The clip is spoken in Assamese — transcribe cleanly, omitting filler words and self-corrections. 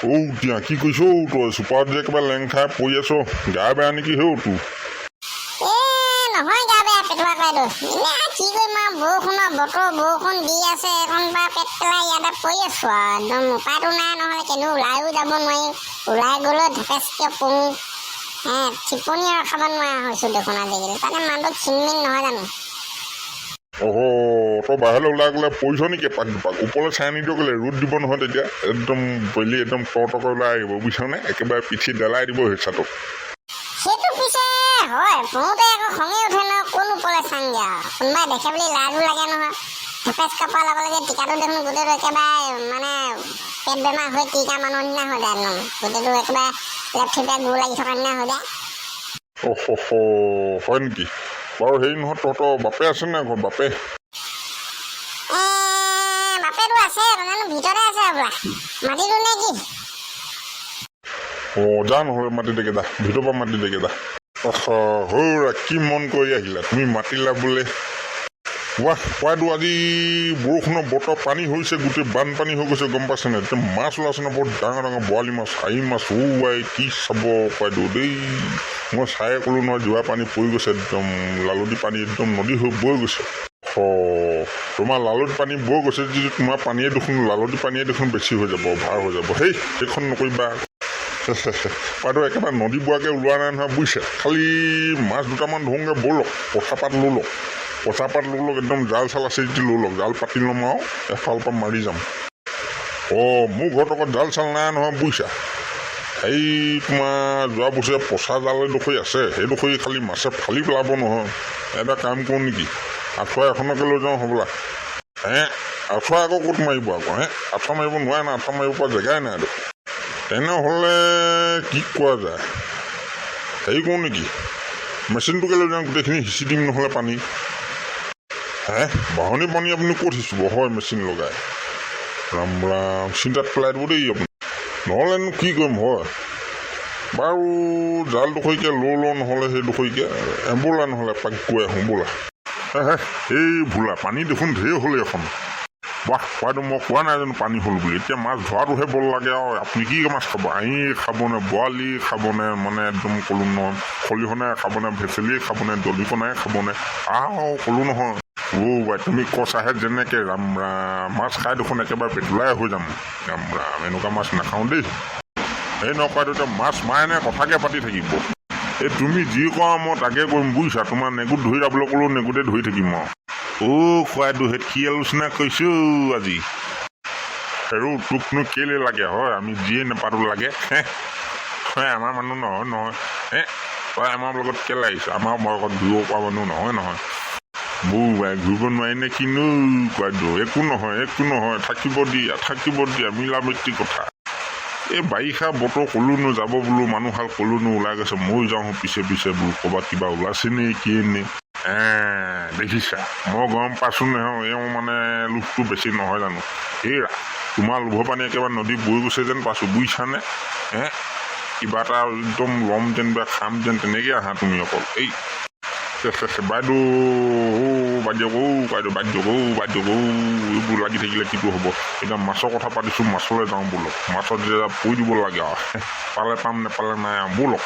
এতিয়া কি কৈছ তই চুপাৰত যে একেবাৰে লেং খাই পৰি আছ গা বেয়া নেকি হেও তোৰ নহয় গা বেয়া পেটুৱা কয়তো এনে কি কৰিম আৰু বৰষুণৰ বতৰ বৰষুণ দি আছে এখন পৰা পেট পেলাই ইয়াতে পৰি আছো আৰু একদম উপায়তো নাই নহ'লে কেনো ওলাইও যাব নোৱাৰি ওলাই গ'লেও ঢেপেচকৈ পৰোঁ টিপনি ৰখাব নোৱাৰা হৈছোঁ দেখোন আজিকালি তাতে মানুহটো ক্ষীণমিন নহয় জানো তই বাহিৰলৈ ওলাই গ'লে পৰিছ নেকি এপাক দুপাক ওপৰলৈ চাই নিদিয় গ'লে ৰ'দ দিব নহয় তেতিয়া একদম বেলি একদম টৰটকৈ ওলাই আহিব বুজিছনে একেবাৰে পিঠি ডেলাই দিব হেঁচাটো সেইটো পিছে হয় পৰোঁতে আকৌ খঙে উঠে ন কোন ওপৰলৈ চাংগে আৰু কোনোবাই দেখে বুলি লাজো লাগে নহয় ঢেপেচ কপাৰ লগে লগে টিকাটো দেখোন গোটেইটো একেবাৰে মানে পেট বেমাৰ হৈ টিকা মানুহৰ নিচিনা হৈ যায় একদম গোটেইটো একেবাৰে লেপথিপে গু লাগি থকাৰ নিচিনা হৈ যায় হয় নেকি বাৰু হেৰি নহয় তহঁতৰ বাপে আছে নে ঘৰত বাপে বাপেতো আছে জানো ভিতৰতে আছে হ'বলা মাতিলো নে কি যা নহ'লে মাতি দেগে দা ভিতৰৰ পৰা মাতি দেগে দা হৌৰা কি মন কৰি আহিলা তুমি মাতিলা বোলে কোৱাটো আজি বৰষুণৰ বতৰ পানী হৈছে গোটেই বানপানী হৈ গৈছে গম পাইছেনে এতিয়া মাছ ওলাইছে ন বৰ ডাঙৰ ডাঙৰ বৰালি মাছ হাঁহি মাছ কি চাব কোৱাটো দেই মই চাই ক'লোঁ নহয় যোৱা পানী পৰি গৈছে একদম লালুটি পানী একদম নদী হৈ বৈ গৈছে তোমাৰ লালুটি পানী বৈ গৈছে যদি তোমাৰ পানীয়ে দেখোন লালুটি পানীয়ে দেখোন বেছি হৈ যাব ভাৰ হৈ যাব সেইখন নকৰিবা পাইটো একেবাৰে নদী বোৱাকৈ ওলোৱা নাই নহয় বুজিছে খালি মাছ দুটামান ধৰোঁগৈ ব'লক পথাপাত লৈ লওক একদম জাল চাল আছে যদি লৈ লওক জাল পাতি ল'ম আৰু এফালৰ পৰা মাৰি যাম মোৰ ঘৰত আকৌ জাল চাল নাই নহয় বুজিছা সেই তোমাৰ যোৱা বছৰে পচা জাল এডোখৰি আছে সেইডোখৰি খালি মাছে ফালি পেলাব নহয় এটা কাম কৰোঁ নেকি আঁঠুৱা এখনকে লৈ যাওঁ হ'বলা আঁঠুৱা আকৌ ক'ত মাৰিব আকৌ আঁঠুৱা মাৰিব নোৱাৰে না আঁঠুৱা মাৰিব পৰা জেগাই নাই আৰু তেনেহ'লে কি কোৱা যায় হেৰি কৰোঁ নেকি মেচিনটোকে লৈ যাওঁ গোটেইখিনি সিঁচি দিম নহ'লে পানী বাঢ়নি পানী আপুনি ক'ত সিঁচিব হয় মেচিন লগাই ৰাম ৰাম চিন্তাত পেলাই দিব দেই আপুনি নহ'লেনো কি কৰিম হয় বাৰু জালডোখৰিকে লৈ লওঁ নহ'লে সেইডোখৰিকে বোলা নহ'লে এপাক গৈ আহোঁ বোলা এই ভোলা পানী দেখোন ঢেৰ হ'ল এখন কোৱাটো মই কোৱা নাই জানো পানী হ'ল বুলি এতিয়া মাছ ধৰাটোহে বল লাগে আৰু আপুনি কি মাছ খাব আহি খাবনে বৰালি খাবনে মানে একদম ক'লোঁ নহয় খলিহনাই খাবনে ভেচেলিয়ে খাবনে দলিকণাই খাবনে ক'লোঁ নহয় বাই তুমি কচাহে যেনেকৈ ৰাম ৰাম মাছ খাই দেখোন একেবাৰে পেটুলাই হৈ যাম ৰাম ৰাম এনেকুৱা মাছ নাখাওঁ দেই সেই নকৰাটো এতিয়া মাছ মাৰেনে কথাকে পাতি থাকিব তুমি যি কৰা মই তাকে কৰিম বুজিছা তোমাৰ নেগুত ধৰি যাবলৈ ক'লেও নেগুতে ধৰি থাকিম আৰু খুৱাইটো কি আলোচনা কৰিছোঁ আজি হেৰু তোকনো কেলৈ লাগে হয় আমি যিয়ে নেপাতো লাগে আমাৰ মানুহ নহয় তই আমাৰ লগত কেলৈ আহিছ আমাৰ লগত ঘূৰিব পৰা মানুহ নহয় ঘূৰিব নোৱাৰি নে কিনো খুৱাইটো একো নহয় থাকিব দিয়া মিলা মিতি কথা এই বাৰিষা বতৰ ক'লোনো যাব বোলো মানুহহাল ক'লোনো ওলাই গৈছে ময়ো যাওঁ পিছে বোলো ক'ৰবাত কিবা ওলাইছে নে কি নে দেখিছা মই গম পাইছোঁ নহয় এওঁ মানে লোভটো বেছি নহয় জানো এইৰা তোমাৰ লোভৰ পানী একেবাৰে নদী বৈ গৈছে যেন পাইছোঁ বুজিছানে কিবা এটা একদম ল'ম যেন বা খাম যেন তেনেকৈ আহা তুমি অকল বাইদেউ এইবোৰ লাগি থাকিলে কিটো হ'ব এতিয়া মাছৰ কথা পাতিছোঁ মাছলৈ যাওঁ বোলক মাছত যেতিয়া পৰি দিব লাগে আৰু পালে পাম নেপালে নাই ব'লক